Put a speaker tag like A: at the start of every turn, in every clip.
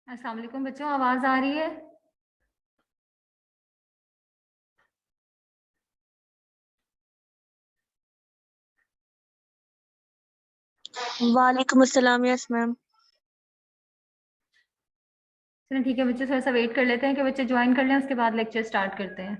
A: अस्सलाम वालेकुम बच्चों, आवाज आ रही है?
B: वालेकुम अस्सलाम। Yes ma'am.
A: चलो ठीक है बच्चों, थोड़ा सा वेट कर लेते हैं कि बच्चे ज्वाइन कर लें, उसके बाद लेक्चर स्टार्ट करते हैं।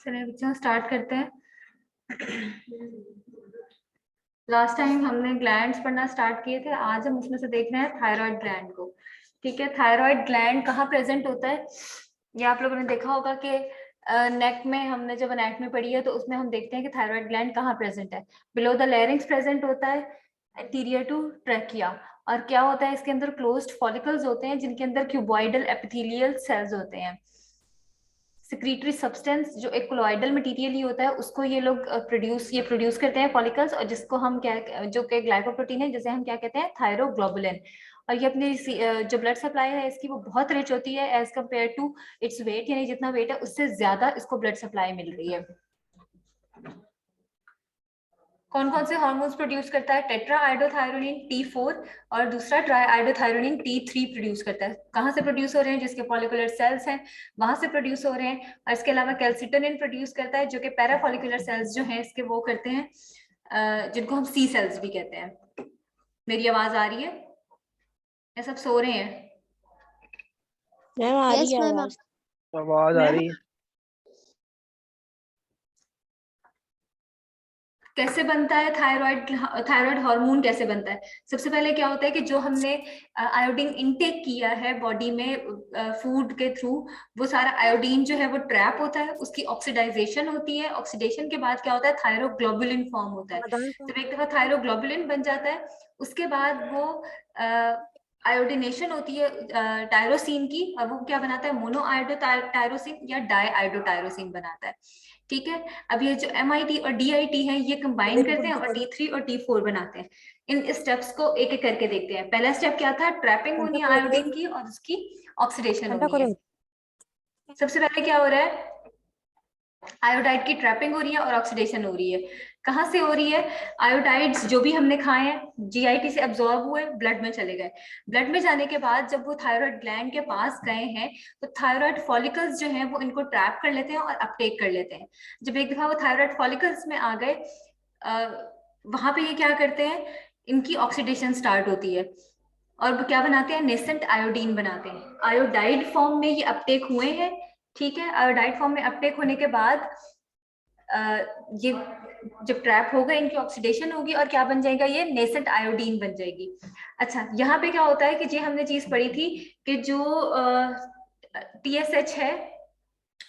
A: चलिए बच्चों स्टार्ट करते हैं। लास्ट टाइम हमने ग्लैंड्स पढ़ना स्टार्ट किए थे, आज हम उसमें से देख रहे हैं थायराइड ग्लैंड को। ठीक है, थायराइड ग्लैंड कहाँ प्रेजेंट होता है? ये आप लोगों ने देखा होगा कि नेक में हमने जब एनाटॉमी पढ़ी है तो उसमें हम देखते हैं कि थायराइड ग्लैंड कहाँ प्रेजेंट है। बिलो द लैरिंक्स प्रेजेंट होता है, एंटीरियर टू ट्रैकिया। और क्या होता है, इसके अंदर क्लोज्ड फॉलिकल्स होते हैं जिनके अंदर क्यूबॉइडल एपिथेलियल सेल्स होते हैं। सिक्रीटरी सब्सटेंस जो एक कोलोइडल मटेरियल ही होता है उसको ये प्रोड्यूस करते हैं फॉलिकल्स, और जिसको हम क्या, जो कि ग्लाइकोप्रोटीन है, जिसे हम क्या कहते हैं, थायरोग्लोबुलिन। और ये अपनी जो ब्लड सप्लाई है इसकी वो बहुत रिच होती है as compare to its weight, यानी जितना वेट है उससे ज्यादा इसको ब्लड सप्लाई मिल रही है। कौन कौन से हार्मोन्स प्रोड्यूस करता है? टेट्रा आइडोथायरोनिन T4 और दूसरा ट्राई आइडोथायरोनिन T3 प्रोड्यूस करता है। कहाँ से प्रोड्यूस हो रहे हैं? जिसके फॉलिकुलर सेल्स हैं वहां से प्रोड्यूस हो रहे हैं। और इसके अलावा कैल्सिटोनिन प्रोड्यूस करता है जो कि पैराफॉलिकुलर सेल्स जो हैं इसके वो करते हैं, जिनको हम सी सेल्स भी कहते हैं। मेरी आवाज आ रही है या सब सो रहे हैं?
B: मैम आ रही
C: यस
B: है
C: मैम।
B: आवाज।
D: आवाज आ रही है।
A: कैसे बनता है थायराइड हार्मोन कैसे बनता है? सबसे पहले क्या होता है कि जो हमने आयोडीन इनटेक किया है बॉडी में फूड के थ्रू, वो सारा आयोडीन जो है वो ट्रैप होता है, उसकी ऑक्सीडाइजेशन होती है। ऑक्सीडेशन के बाद क्या होता है, थायरोग्लोबुलिन फॉर्म होता है। जब एक दफा थायरोग्लोबुलिन बन जाता है, उसके बाद वो आयोडिनेशन होती है टायरोसिन की, और वो क्या बनाता है, मोनो आयोडो टायरोसिन या डाई आयोडो टायरोसिन बनाता है। ठीक है, अब ये जो MIT और DIT है ये कंबाइन करते हैं और T3 और T4 बनाते हैं। इन स्टेप्स को एक एक करके देखते हैं। पहला स्टेप क्या था, ट्रैपिंग होनी है आयोडीन की और उसकी ऑक्सीडेशन होनी है। सबसे पहले क्या हो रहा है, आयोडाइड की ट्रैपिंग हो रही है और ऑक्सीडेशन हो रही है। कहाँ से हो रही है, आयोडाइड्स जो भी हमने खाए हैं GIT से अब्सॉर्ब हुए, ब्लड में चले गए। ब्लड में जाने के बाद जब वो थायराइड ग्लैंड के पास गए हैं, तो थायराइड फॉलिकल्स जो हैं वो इनको ट्रैप कर लेते हैं और अपटेक कर लेते हैं। जब एक दफा वो थायराइड फॉलिकल्स में आ गए, वहां पे ये क्या करते हैं, इनकी ऑक्सीडेशन स्टार्ट होती है और वो क्या बनाते हैं, नेसेंट आयोडीन बनाते हैं। आयोडाइड फॉर्म में ये अपटेक हुए हैं। ठीक है, आयोडाइड फॉर्म में अपटेक होने के बाद ये जब ट्रैप हो गए, इनकी ऑक्सीडेशन होगी और क्या बन जाएगा, ये नेसेंट आयोडीन बन जाएगी। अच्छा, यहाँ पे क्या होता है कि जी हमने चीज पढ़ी थी कि जो TSH है,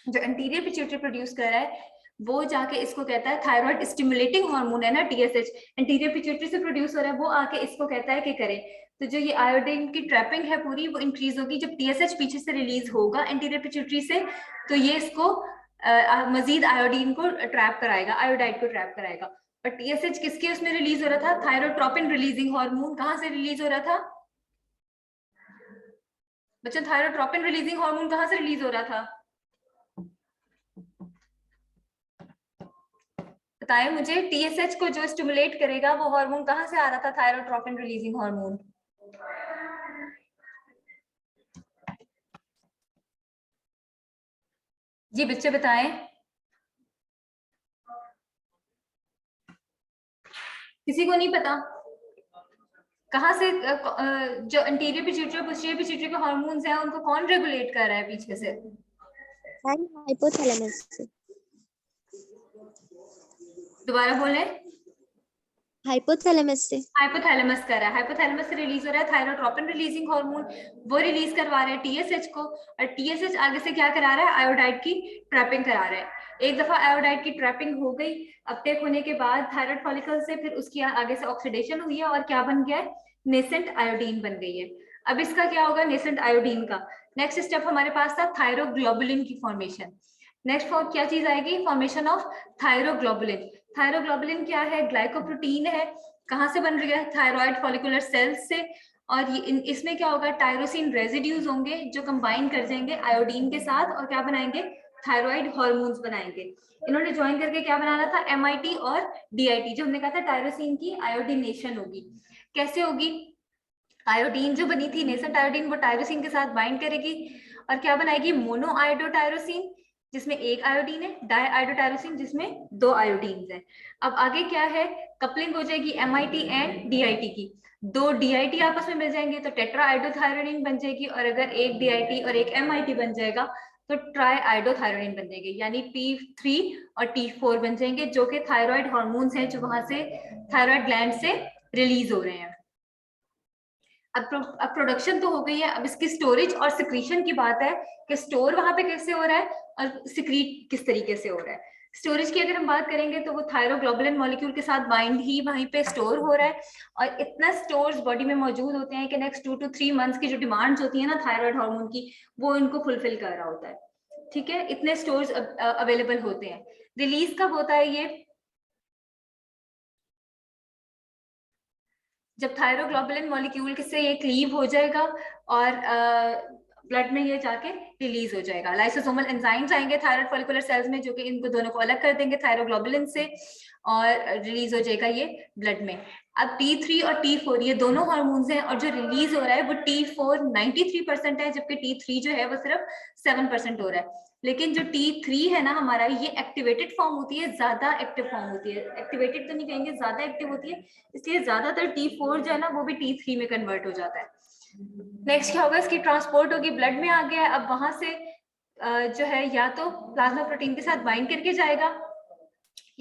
A: जो एंटीरियर पिट्यूटरी प्रोड्यूस कर रहा है, वो जाके इसको कहता है, थायराइड स्टिमुलेटिंग हार्मोन है ना TSH, एंटीरियर पिट्यूटरी से प्रोड्यूस हो रहा है, वो आके इसको कहता है कि करे। तो जो ये आयोडीन की ट्रैपिंग है पूरी, वो इंक्रीज होगी जब TSH पीछे से रिलीज होगा एंटीरियर पिट्यूटरी से, तो ये इसको मजीद आयोडीन को ट्रैप कराएगा, आयोडाइड को ट्रैप कराएगा। और TSH किसके उसमें रिलीज हो रहा था, थायरोट्रोपिन रिलीजिंग हार्मोन। कहाँ से रिलीज हो रहा था बच्चों, थायरोट्रोपिन रिलीजिंग हार्मोन कहाँ से रिलीज हो रहा था, बताएं मुझे। TSH को जो स्टिमुलेट करेगा वो हार्मोन कहाँ से आ रहा था, थायरोट्रोपिन रिलीजिंग हार्मोन। जी बच्चे बताएं, किसी को नहीं पता कहाँ से जो इंटीरियर पिट्यूटरी और पोस्टीरियर पिट्यूटरी के हार्मोन्स हैं उनको कौन रेगुलेट कर रहा है पीछे से?
B: हाइपोथैलेमस से।
A: दोबारा बोले।
B: हाइपोथैलेमस से।
A: हाइपोथैलेमस कर रहा है, हाइपोथैलेमस से रिलीज हो रहा है थायरोट्रोपिन रिलीजिंग हार्मोन, वो रिलीज करवा रहे हैं TSH को, और TSH आगे से क्या करा रहा है, आयोडाइड की ट्रैपिंग करा रहा है। एक दफा आयोडाइड की ट्रैपिंग हो गई अपटेक होने के बाद थायराइड फॉलिकल से, फिर उसकी आगे से ऑक्सीडेशन हुई है और क्या बन गया है, नेसेंट आयोडीन बन गई है। अब इसका क्या होगा, नेसेंट आयोडीन का नेक्स्ट स्टेप हमारे पास था थायरोग्लोबुलिन की फॉर्मेशन। नेक्स्ट क्या चीज आएगी, फॉर्मेशन ऑफ थायरोग्लोबुलिन। थायरोग्लोबुलिन क्या है, ग्लाइकोप्रोटीन है। कहाँ से बन रही है, थायराइड फॉलिकुलर सेल्स से। और ये इसमें क्या होगा, टायरोसिन रेजिड्यूज होंगे जो कंबाइन कर जाएंगे आयोडीन के साथ और क्या बनाएंगे, थायराइड हार्मोन्स बनाएंगे। इन्होंने ज्वाइन करके क्या बनाना था, MIT और DIT, जो हमने कहा था टायरोसिन की आयोडीनेशन होगी। कैसे होगी, आयोडीन जो बनी थी नेसेंट आयोडीन, वो टायरोसिन के साथ बाइंड करेगी और क्या बनाएगी, मोनो आयोडो टायरोसिन जिसमें एक आयोडीन है, डाई आयोडो टायरोसिन जिसमें दो आयोडीन है। अब आगे क्या है, कपलिंग हो जाएगी MIT एंड DIT की। दो DIT आपस में मिल जाएंगे तो टेट्रा आयोडोथायरोनिन बन जाएगी, और अगर एक DIT और एक MIT बन जाएगा तो ट्राई आयोडोथायरोनिन बन जाएगी, यानी T3 और T4 बन जाएंगे, जो कि थायराइड हार्मोन्स हैं जो वहां से थायराइड ग्लैंड से रिलीज हो रहे हैं। अब प्रोडक्शन तो हो गई है, अब इसकी स्टोरेज और सिक्रीशन की बात है कि स्टोर वहां पे कैसे हो रहा है और सिक्रीट किस तरीके से हो रहा है। स्टोरेज की अगर हम बात करेंगे तो वो थायरोग्लोबुलिन मॉलिक्यूल के साथ बाइंड ही वहीं पे स्टोर हो रहा है, और इतना स्टोर्स बॉडी में मौजूद होते हैं कि नेक्स्ट 2 to 3 मंथ्स की जो डिमांड्स होती है ना थायराइड हार्मोन की, वो इनको फुलफिल कर रहा होता है। ठीक है, इतने स्टोर्स अवेलेबल होते हैं। रिलीज कब होता है ये, जब थायरोग्लोबुलिन मॉलिक्यूल से ये क्लीव हो जाएगा और ब्लड में ये जाके रिलीज हो जाएगा। लाइसोसोमल एंजाइम्स आएंगे थायराइड फॉलिकुलर सेल्स में जो कि इनको दोनों को अलग कर देंगे थायरोग्लोबुलिन से, और रिलीज हो जाएगा ये ब्लड में। अब T3 और T4 ये दोनों हार्मोन्स हैं, और जो रिलीज हो रहा है वो T4 93% है, जबकि T3 जो है वो सिर्फ 7% हो रहा है। लेकिन जो T3 है ना हमारा, ये एक्टिवेटेड फॉर्म होती है, ज्यादा एक्टिव फॉर्म होती है, एक्टिवेटेड तो नहीं कहेंगे, ज्यादा एक्टिव होती है, इसलिए ज्यादातर T4 जो है ना वो भी T3 में कन्वर्ट हो जाता है। नेक्स्ट क्या होगा, इसकी ट्रांसपोर्ट होगी, ब्लड में आ गया, अब वहां से जो है या तो प्लाज्मा प्रोटीन के साथ बाइंड करके जाएगा,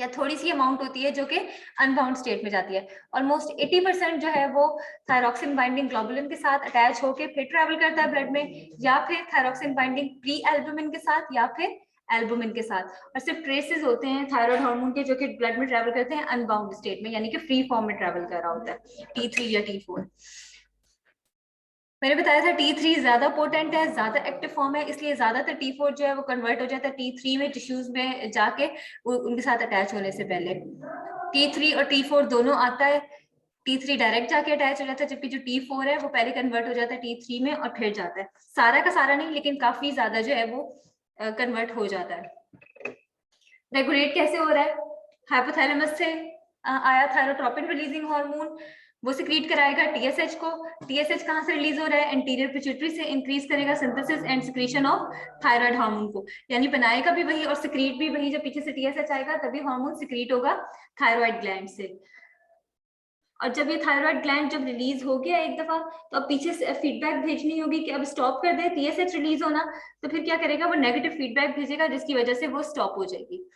A: या थोड़ी सी अमाउंट होती है जो कि अनबाउंड स्टेट में जाती है। ऑलमोस्ट 80% जो है वो थायरॉक्सिन बाइंडिंग ग्लोबुलिन के साथ अटैच होके फिर ट्रैवल करता है ब्लड में, या फिर थायरॉक्सिन बाइंडिंग प्री एल्बुमिन के साथ या फिर एल्बुमिन के साथ। और सिर्फ ट्रेसेस होते हैं थायराइड हार्मोन के जो कि ब्लड में ट्रैवल करते हैं अनबाउंड स्टेट में, यानी कि फ्री फॉर्म में ट्रैवल कर रहा होता है T3 या T4। मैंने बताया था T3 ज्यादा पोटेंट है, ज्यादा एक्टिव फॉर्म है, इसलिए ज्यादातर T4 जो है वो कन्वर्ट हो जाता है T3 में टिश्यूज में जाके उनके साथ अटैच होने से पहले। T3 और T4 दोनों आता है, T3 डायरेक्ट जाके अटैच हो जाता है, जबकि जो T4 है वो पहले कन्वर्ट हो जाता है T3 में और फिर जाता है। सारा का सारा नहीं, लेकिन काफी ज्यादा जो है वो कन्वर्ट हो जाता है। रेगुलेट कैसे हो रहा है? हाइपोथैलेमस से आया थायरोट्रोपिन रिलीजिंग हार्मोन, वो सिक्रीट कराएगा टीएसएच को। टीएसएच कहाँ से रिलीज हो रहा है? एंटीरियर पिट्यूटरी से इंक्रीज करेगा synthesis and secretion of thyroid hormone को, यानी बनाएगा भी वही और सिक्रीट भी वही। जब पीछे से टीएसएच आएगा तभी हार्मोन सिक्रीट होगा थायराइड ग्लैंड से। और जब ये थायराइड ग्लैंड जब रिलीज हो गया एक दफा, तो अब पीछे से फीडबैक भेजनी होगी कि अब स्टॉप कर दे टीएसएच रिलीज होना, तो फिर क्या करेगा? वो नेगेटिव फीडबैक भेजेगा जिसकी वजह से वो स्टॉप हो जाएगी।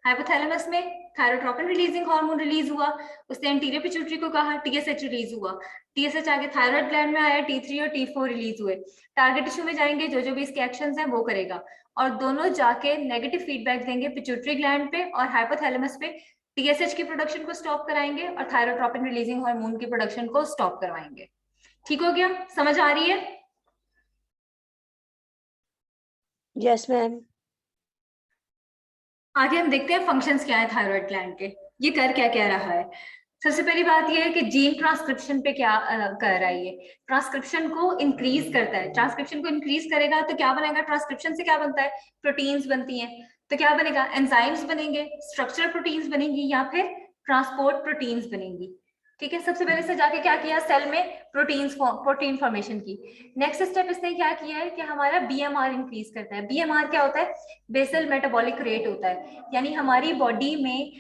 A: हाइपोथैलेमस में थायरोट्रोपिन रिलीजिंग हार्मोन रिलीज हुआ, उसने एंटीरियर पिट्यूटरी को कहा टीएसएच रिलीज हुआ, टीएसएच आगे थायराइड ग्लैंड में आया, T3 और T4 रिलीज हुए, टारगेट टिश्यू में जाएंगे, जो जो भी इसके एक्शंस हैं वो करेगा, और दोनों जाके नेगेटिव फीडबैक देंगे पिट्यूटरी ग्लैंड पे और हाइपोथैलेमस पे। टीएसएच की प्रोडक्शन को स्टॉप कराएंगे और थायरोट्रोपिन रिलीजिंग हार्मोन की प्रोडक्शन को स्टॉप करवाएंगे। ठीक हो गया? समझ आ रही है?
B: Yes ma'am.
A: आगे हम देखते हैं फंक्शंस क्या है थायराइड ग्लैंड के, ये कर क्या क्या रहा है। सबसे पहली बात ये है कि जीन ट्रांसक्रिप्शन पे क्या कर रहा है? ये ट्रांसक्रिप्शन को इंक्रीज करता है। ट्रांसक्रिप्शन को इंक्रीज करेगा तो क्या बनेगा? ट्रांसक्रिप्शन से क्या बनता है? प्रोटीन्स बनती हैं, तो क्या बनेगा? एंजाइम्स बनेंगे, स्ट्रक्चरल प्रोटीन्स बनेंगी या फिर ट्रांसपोर्ट प्रोटीन्स बनेंगी। ठीक है, सबसे पहले से जाके क्या किया? सेल में प्रोटीन फॉर्मेशन की। नेक्स्ट स्टेप इसने क्या किया है कि हमारा बीएमआर इंक्रीज करता है। बीएमआर क्या होता है? बेसल मेटाबॉलिक रेट होता है, यानी हमारी बॉडी में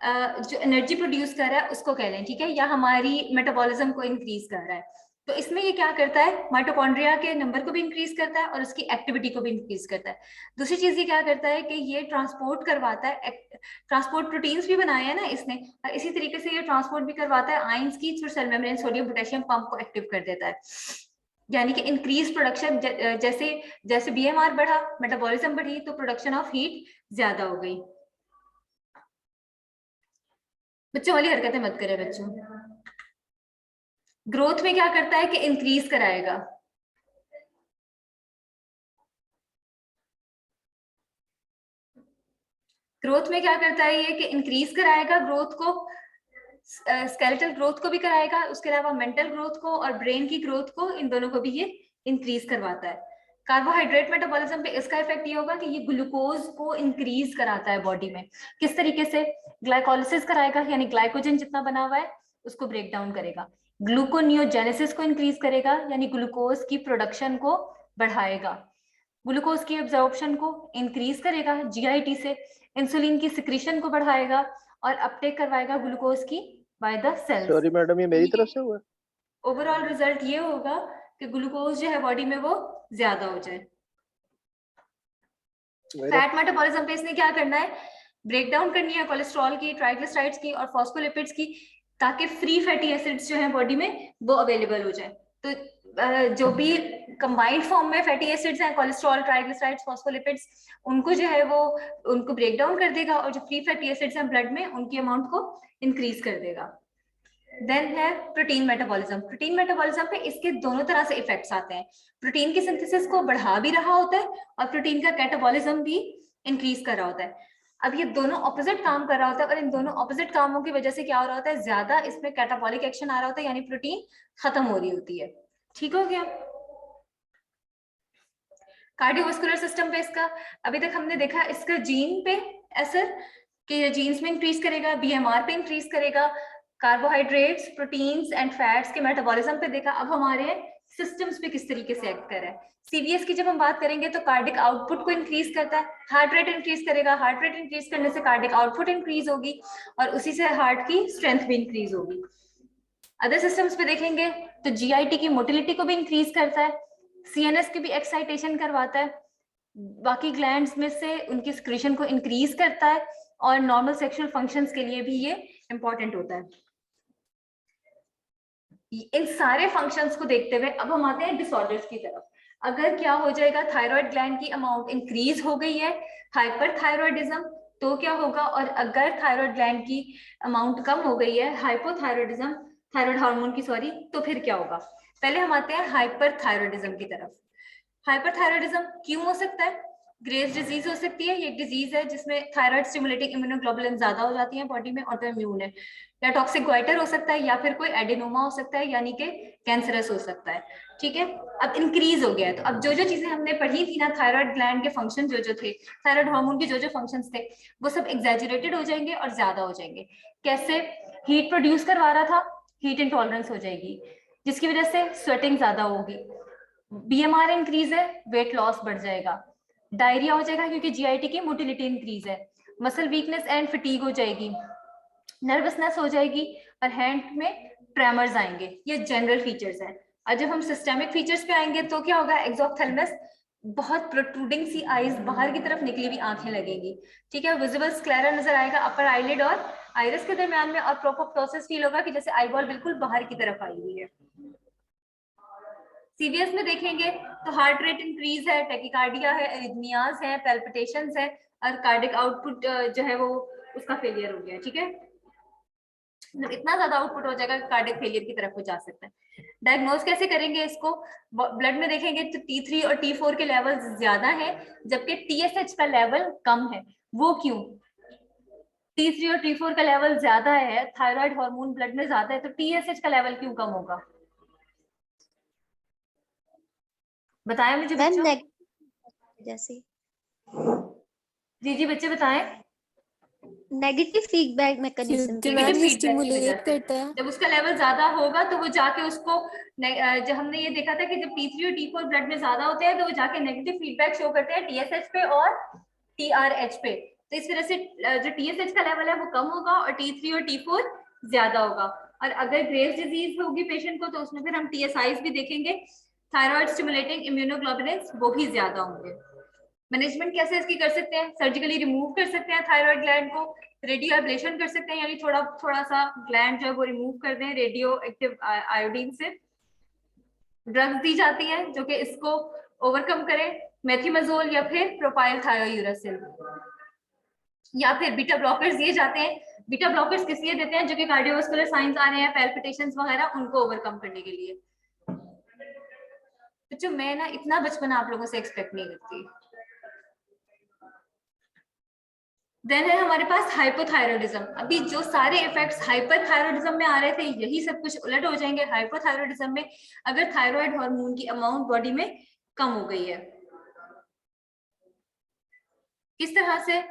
A: जो एनर्जी प्रोड्यूस कर रहा है उसको कह लें, ठीक है, या हमारी मेटाबॉलिज्म को इंक्रीज कर रहा है। तो इसमें ये क्या करता है? माइटोकॉन्ड्रिया के नंबर को भी इंक्रीज करता है और उसकी एक्टिविटी को भी इंक्रीज करता है। दूसरी चीज ये क्या करता है कि ये ट्रांसपोर्ट करवाता है, ट्रांसपोर्ट प्रोटीन्स भी बनाए हैं ना इसने, और इसी तरीके से ये ट्रांसपोर्ट भी करवाता है आयंस की through cell membrane sodium potassium pump को एक्टिव कर देता है, यानी कि इंक्रीज प्रोडक्शन। जैसे जैसे बीएमआर बढ़ा, मेटाबॉलिज्म बढ़ी, तो प्रोडक्शन ऑफ हीट ज्यादा हो गई। बच्चों वाली हरकतें मत करें बच्चों। ग्रोथ में क्या करता है कि इंक्रीज कराएगा। ग्रोथ में क्या करता है ये कि इंक्रीज कराएगा ग्रोथ को, स्केलेटल ग्रोथ को भी कराएगा, उसके अलावा मेंटल ग्रोथ को और ब्रेन की ग्रोथ को, इन दोनों को भी ये इंक्रीज करवाता है। कार्बोहाइड्रेट मेटाबॉलिज्म पे इसका इफेक्ट ये होगा कि ये ग्लूकोज को इंक्रीज कराता है बॉडी में। किस तरीके से? ग्लाइकोलिसिस कराएगा, यानी ग्लाइकोजन जितना बना हुआ है उसको ब्रेक डाउन करेगा। ग्लूकोनियोजेनेसिस को इंक्रीज करेगा, यानी ग्लूकोज की प्रोडक्शन को बढ़ाएगा। ग्लूकोज की एब्जॉर्प्शन को इंक्रीज करेगा जीआईटी से। इंसुलिन की सिक्रीशन को बढ़ाएगा और अपटेक करवाएगा ग्लूकोज की by the cells.
C: Sorry madam, ये मेरी तरफ से हुआ।
A: ओवरऑल रिजल्ट ये होगा कि ग्लूकोज जो है बॉडी में वो ज्यादा हो जाए। फैट मेटाबॉलिज्म पे इसने क्या करना है? ब्रेक डाउन करनी है कोलेस्ट्रॉल की, ट्राइग्लिसराइड्स की और फॉस्फोलिपिड्स की, ताकि फ्री फैटी एसिड्स जो है बॉडी में वो अवेलेबल हो जाए। तो जो भी कंबाइंड फॉर्म में फैटी एसिड्स हैं, कोलेस्ट्रॉल, ट्राइग्लिसराइड्स, फॉस्फोलिपिड्स, उनको जो है वो उनको ब्रेक डाउन कर देगा और जो फ्री फैटी एसिड्स हैं ब्लड में उनकी अमाउंट को इंक्रीज कर देगा। देन है प्रोटीन मेटाबॉलिज्म। प्रोटीन मेटाबॉलिज्म पे इसके दोनों तरह से इफेक्ट्स आते हैं। प्रोटीन की सिंथेसिस को बढ़ा भी रहा होता है और प्रोटीन का कैटाबॉलिज्म भी इंक्रीज कर रहा होता है। अब ये दोनों ऑपोजिट काम कर रहा होता है और इन दोनों ऑपोजिट कामों की वजह से क्या हो रहा होता है? ज्यादा इसमें कैटाबॉलिक एक्शन आ रहा होता है, यानी प्रोटीन खत्म हो रही होती है। ठीक हो गया? कार्डियोवास्कुलर सिस्टम पे इसका अभी तक हमने देखा इसका जीन पे असर, कि जीन्स में इंक्रीज करेगा, बीएमआर पे इंक्रीज करेगा, कार्बोहाइड्रेट्स, प्रोटीन्स एंड फैट्स के मेटाबॉलिज्म पे देखा। अब हमारे सिस्टम्स पे किस तरीके से एक्ट कर रहा है। सीवीएस की जब हम बात करेंगे तो कार्डिक आउटपुट को इंक्रीज करता है, हार्ट रेट इंक्रीज करेगा, हार्ट रेट इंक्रीज करने से कार्डिक आउटपुट इंक्रीज होगी और उसी से हार्ट की स्ट्रेंथ भी इंक्रीज होगी। अदर सिस्टम्स पे देखेंगे तो जीआईटी की मोटिलिटी को भी इंक्रीज करता है, सीएनएस की भी एक्साइटेशन करवाता है, बाकी ग्लैंड्स में से उनकी सिक्रीशन को इंक्रीज करता है, और नॉर्मल सेक्सुअल फंक्शंस के लिए भी ये इंपॉर्टेंट होता है। इन सारे फंक्शंस को देखते हुए अब हम आते हैं डिसऑर्डर्स की तरफ। अगर क्या हो जाएगा, थायराइड ग्लैंड की अमाउंट इंक्रीज हो गई है, हाइपरथायरॉयडिज्म, तो क्या होगा? और अगर थायराइड ग्लैंड की अमाउंट कम हो गई है, हाइपोथायरॉयडिज्म, थायराइड हार्मोन की सॉरी, तो फिर क्या होगा? पहले हम आते हैं हाइपरथायरॉयडिज्म की तरफ। हाइपरथायरॉयडिज्म क्यों हो सकता है? ग्रेव्स डिजीज हो सकती है। ये एक डिजीज है जिसमें थायराइड स्टिमुलेटिंग इम्यूनोग्लोबुलिन ज्यादा हो जाती है बॉडी में, ऑटोइम्यून है। या टॉक्सिक ग्वाइटर हो सकता है, या फिर कोई एडिनोमा हो सकता है, यानी कि कैंसरस हो सकता है। ठीक है, अब इंक्रीज हो गया है, तो अब जो जो चीजें हमने पढ़ी थी ना, थायराइड ग्लैंड के फंक्शन जो जो थे, थायराइड हार्मोन के जो जो फंक्शंस थे, वो सब एग्जैजुरेटेड हो जाएंगे और ज्यादा हो जाएंगे। कैसे? हीट प्रोड्यूस करवा रहा था, हीट इंटॉलरेंस हो जाएगी, जिसकी वजह से स्वेटिंग ज्यादा होगी। बीएमआर इंक्रीज है, वेट लॉस बढ़ जाएगा। डायरिया हो जाएगा क्योंकि जीआईटी की मोटिलिटी इंक्रीज है। मसल वीकनेस एंड फटीग हो जाएगी, नर्वसनेस हो जाएगी, और हैंड में ट्रेमर्स आएंगे। ये जनरल फीचर्स हैं। और जब हम सिस्टमिक फीचर्स पे आएंगे तो क्या होगा? एक्सोप्थेलमस, बहुत प्रोट्रूडिंग सी आईज, बाहर की तरफ निकली हुई आंखें लगेंगी। ठीक है, विजिबल स्क्लेरा नजर आएगा अपर आईलिड और आइरिस के दरमियान में, और प्रोपोप्टोसिस फील होगा कि जैसे आईबॉल बिल्कुल बाहर की तरफ आई हुई है। सीवीएस में देखेंगे तो हार्ट रेट इंक्रीज है, टेकिकार्डिया है, एरिथमियाज है, पैल्पिटेशंस है, और कार्डिक आउटपुट जो है वो उसका फेलियर हो गया है। ठीक है, इतना ज्यादा आउटपुट हो जाएगा कि कार्डिक फेलियर की तरफ हो जा सकता है। डायग्नोज कैसे करेंगे इसको? ब्लड में देखेंगे तो T3 और T4 के लेवल ज्यादा है, जबकि TSH का लेवल कम है। वो क्यों? T3 और T4 का लेवल ज्यादा है, थायराइड हार्मोन ब्लड में ज्यादा है, तो TSH का लेवल क्यों कम होगा? बताएं मुझे
B: मैम
A: बच्चों।
B: जैसे
A: जी जी बच्चे बताएं।
B: नेगेटिव फीडबैक मैकेनिज्म
C: क्योंकि
B: की
C: मैम
A: नेगेटिव
C: ये
A: फीडबैक की वजह
C: स्टिमुलेट
A: से,
C: करता है।
A: जब उसका लेवल ज्यादा होगा तो वो जाके उसको जब हमने ये देखा था कि जब T3 और T4 ब्लड में ज्यादा होते हैं तो वो जाके नेगेटिव फीडबैक शो करते हैं TSH पे और TRH पे। तो इस वजह से जो TSH का लेवल है वो कम होगा और T3 और T4 ज्यादा होगा। और अगर ग्रेव्स डिजीज होगी पेशेंट को तो उसमें फिर हम TSIs भी देखेंगे, थायराइड स्टिमुलेटिंग इम्यूनोग्लोबुलिन्स, वो भी ज्यादा होंगे। मैनेजमेंट कैसे इसकी कर सकते हैं? सर्जिकली रिमूव कर सकते हैं थायराइड ग्लैंड को, रेडियो एब्लेशन कर सकते हैं, यानी थोड़ा थोड़ा सा ग्लैंड जो है वो रिमूव कर दें रेडियो एक्टिव आयोडीन से। ड्रग्स दी जाती है जो कि इसको ओवरकम करे, मेथिमजोल या फिर प्रोपाइल थायोयूरासिल, या फिर बीटा ब्लॉकर्स दिए जाते हैं। बीटा ब्लॉकर्स किस लिए देते हैं? जो कि कार्डियोवास्कुलर साइंस आ रहे हैं, पैल्पिटेशंस वगैरह, उनको ओवरकम करने के लिए। बच्चों मैं ना इतना बचपन आप लोगों से एक्सपेक्ट नहीं करती। देन है हमारे पास हाइपोथायरॉयडिज्म। अभी जो सारे इफेक्ट्स हाइपरथायरॉयडिज्म में आ रहे थे यही सब कुछ उलट हो जाएंगे हाइपोथायरॉयडिज्म में, अगर थायराइड हार्मोन की अमाउंट बॉडी में कम हो गई है। किस तरह से?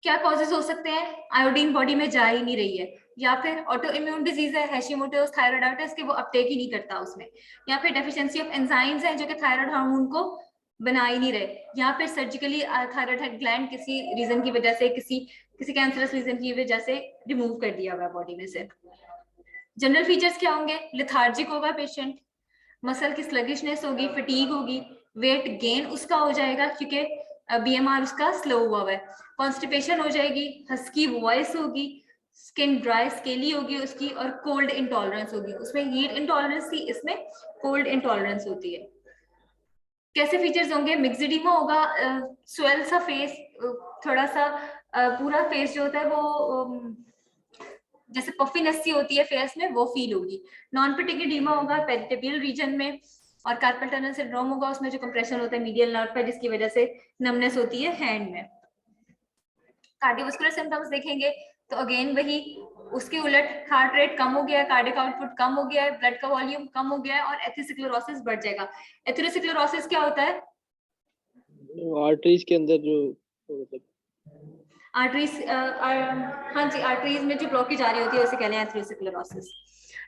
A: क्या कॉजेज हो सकते हैं? आयोडीन बॉडी में जा ही नहीं रही है, या फिर ऑटो इम्यून डिजीज है, हैशिमोटोस थायराइडाइटिस, के वो अपटेक ही नहीं करता उसमें, या फिर डेफिशिएंसी ऑफ एंजाइम्स है जो कि थायराइड हार्मोन को बना ही नहीं रहे, या फिर सर्जिकली थायराइड ग्लैंड किसी रीजन की वजह से, किसी कैंसरस रीजन की वजह से रिमूव कर दिया हुआ बॉडी में से। जनरल फीचर्स क्या होंगे? लिथार्जिक होगा पेशेंट, मसल की स्लगिशनेस होगी, फटीग होगी, वेट गेन उसका हो जाएगा क्योंकि बीएमआर उसका स्लो हुआ है, कॉन्स्टिपेशन हो जाएगी, हस्की वॉइस होगी, स्किन ड्राई स्केली होगी उसकी, और कोल्ड इंटॉलरेंस होगी। उसमें हीट इंटॉलरेंस थी, इसमें कोल्ड इंटॉलरेंस होती है। कैसे फीचर्स होंगे? मिक्सिडीमा होगा, स्वेल सा फेस, थोड़ा सा पूरा फेस जो होता है वो जैसे पफिनेस सी होती है फेस में, वो फील होगी। नॉन पेटिगिडीमा होगा पेरिटेबियल रीजन में, और कार्पल टनल सिंड्रोम होगा, उसमें जो कंप्रेशन होता है मीडियल नर्व पर, जिसकी वजह से नमनेस होती है हैंड में। कार्डियोवास्कुलर सिम्टम्स देखेंगे तो अगेन वही, उसके उलट हार्ट रेट कम हो गया है, कार्डिक आउटपुट कम हो गया है, ब्लड का वॉल्यूम कम हो गया है, और एथेरोस्क्लेरोसिस बढ़ जाएगा। एथेरोस्क्लेरोसिस क्या होता है?
D: आर्टरीज के अंदर जो मतलब
A: आर्टरीज, हाँ जी, आर्टरीज में जो ब्लॉकेज आ रही होती है उसे कहते हैं एथेरोस्क्लेरोसिस।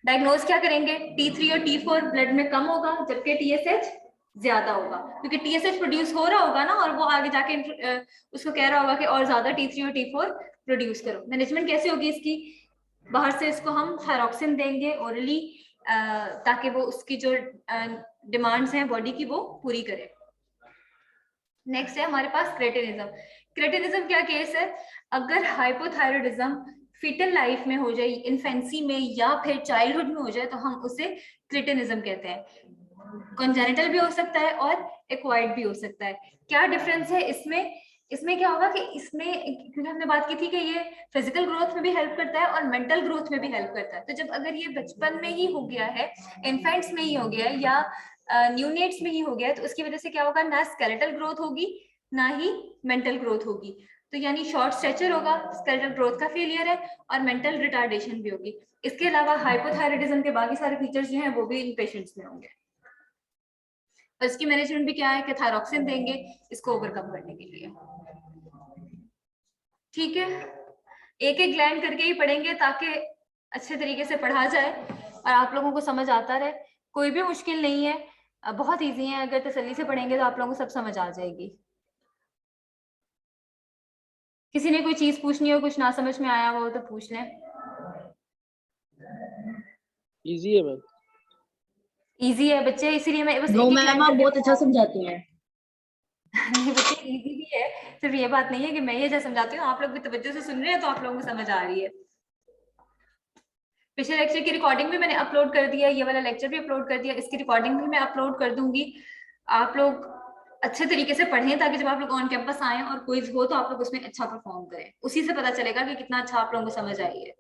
A: डायग्नोज क्या करेंगे? T3 और T4 ब्लड में कम होगा, जबकि TSH ज्यादा होगा, क्योंकि TSH प्रोड्यूस हो रहा होगा ना, और वो आगे जाके उसको कह रहा होगा कि और ज्यादा T3 और T4 प्रोड्यूस करो। मैनेजमेंट कैसे होगी इसकी? बाहर से इसको हम थायरॉक्सिन देंगे ओरली, ताकि वो उसकी जो डिमांड्स हैं बॉडी की वो पूरी करे। नेक्स्ट है हमारे पास क्रेटिनिज्म। क्रेटिनिज्म क्या केस है? अगर हाइपोथायरॉयडिज्म फीटल लाइफ में हो जाए, इन्फेंसी में या फिर चाइल्डहुड में हो जाए तो हम उसे क्रेटिनिज्म कहते हैं। कॉन्जेनिटल भी हो सकता है और एक्वायर्ड भी हो सकता है। क्या डिफरेंस है इसमें? इसमें क्या होगा कि इसमें, क्योंकि हमने बात की थी कि ये फिजिकल ग्रोथ में भी हेल्प करता है और मेंटल ग्रोथ में भी हेल्प करता है, तो जब अगर ये बचपन में ही हो गया है, इन्फेंट्स में ही हो गया है या न्यूनेट्स में ही हो गया है, तो उसकी वजह से क्या होगा, ना स्केलेटल ग्रोथ होगी ना ही मेंटल ग्रोथ होगी। तो यानी शॉर्ट स्ट्रेचर होगा, स्केलेटल ग्रोथ का फेलियर है और मेंटल रिटार्डेशन भी होगी। इसके अलावा हाइपोथायरॉयडिज्म के बाकी सारे फीचर्स जो हैं वो भी इन पेशेंट्स में होंगे। और इसकी मैनेजमेंट भी क्या है कि थायरॉक्सिन देंगे इसको ओवरकम करने के लिए। ठीक है, एक एक ग्लैंड करके ही पढ़ेंगे ताकि अच्छे तरीके से पढ़ा जाए और आप लोगों को समझ आता रहे। कोई भी मुश्किल नहीं है, बहुत इजी है। अगर तसल्ली से पढ़ेंगे तो आप लोगों को सब समझ आ जाएगी। किसी ने कोई चीज पूछनी हो, कुछ ना समझ में आया हो तो पूछ लें।
D: इजी है मैम।
A: इजी है बच्चे, इसीलिए मैं बस
C: नो
A: एक एक
C: मैम,
A: लाइन
C: आप
A: करके
C: बहुत अच्छा समझाती हैं।
A: नहीं बच्चे, इजी भी है। सिर्फ ये बात नहीं है कि मैं ये जो समझाती हूँ आप लोग भी तवज्जो से सुन रहे हैं तो आप लोगों को समझ आ रही है। पिछले लेक्चर की रिकॉर्डिंग भी मैंने अपलोड कर दिया, ये वाला लेक्चर भी अपलोड कर दिया, इसकी रिकॉर्डिंग भी मैं अपलोड कर दूंगी। आप लोग अच्छे तरीके से पढ़ें ताकि जब आप लोग ऑन कैंपस आए और क्विज हो तो आप लोग उसमें अच्छा परफॉर्म करें। उसी से पता चलेगा कि कितना अच्छा आप लोगों को समझ आई है।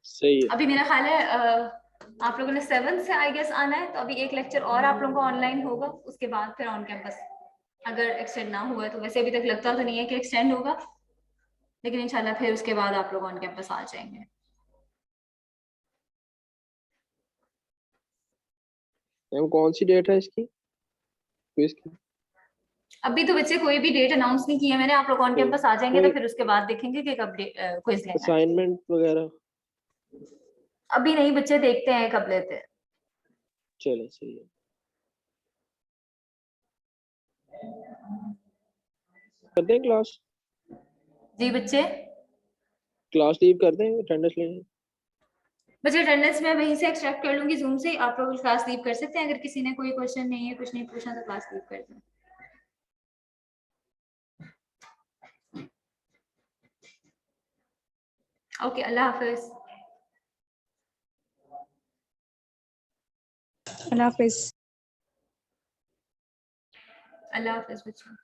D: सही है।
A: अभी मेरा ख्याल है आप लोगों ने 7 से आई गेस आना है, तो अभी एक लेक्चर और आप लोगों को ऑनलाइन होगा, उसके बाद फिर ऑन कैंपस अगर एक्सटेंड ना हुआ है तो। वैसे अभी तक लगता तो नहीं है कि एक्सटेंड होगा, लेकिन इंशाल्लाह फिर उसके बाद आप लोग ऑन कैंपस आ जाएंगे।
D: मैम कौन सी डेट है इसकी, क्विज की?
A: अभी तो बच्चे कोई भी डेट अनाउंस नहीं की है मैंने। आप लोग ऑन
D: कोई
A: कैंपस आ जाएंगे तो
D: कोई
A: फिर उसके बाद देखेंगे कि कब क्विज लेना है।
D: असाइनमेंट वगैरह?
A: अभी नहीं बच्चे, देखते हैं कब लेते हैं।
D: चले, सही है। करते हैं क्लास?
A: जी बच्चे,
D: क्लास लीव करते हैं, अटेंडेंस लेने?
A: बच्चे अटेंडेंस मैं वहीं से एक्सट्रैक्ट कर लूंगी जूम से। आप लोग क्लास लीव कर सकते हैं। अगर किसी ने कोई क्वेश्चन नहीं है, कुछ नहीं पूछना, तो क्लास लीव कर दें। ओके, अल्लाह हाफिज।
B: अल्लाह हाफिज।
A: अल्लाह हाफिज बच्चों।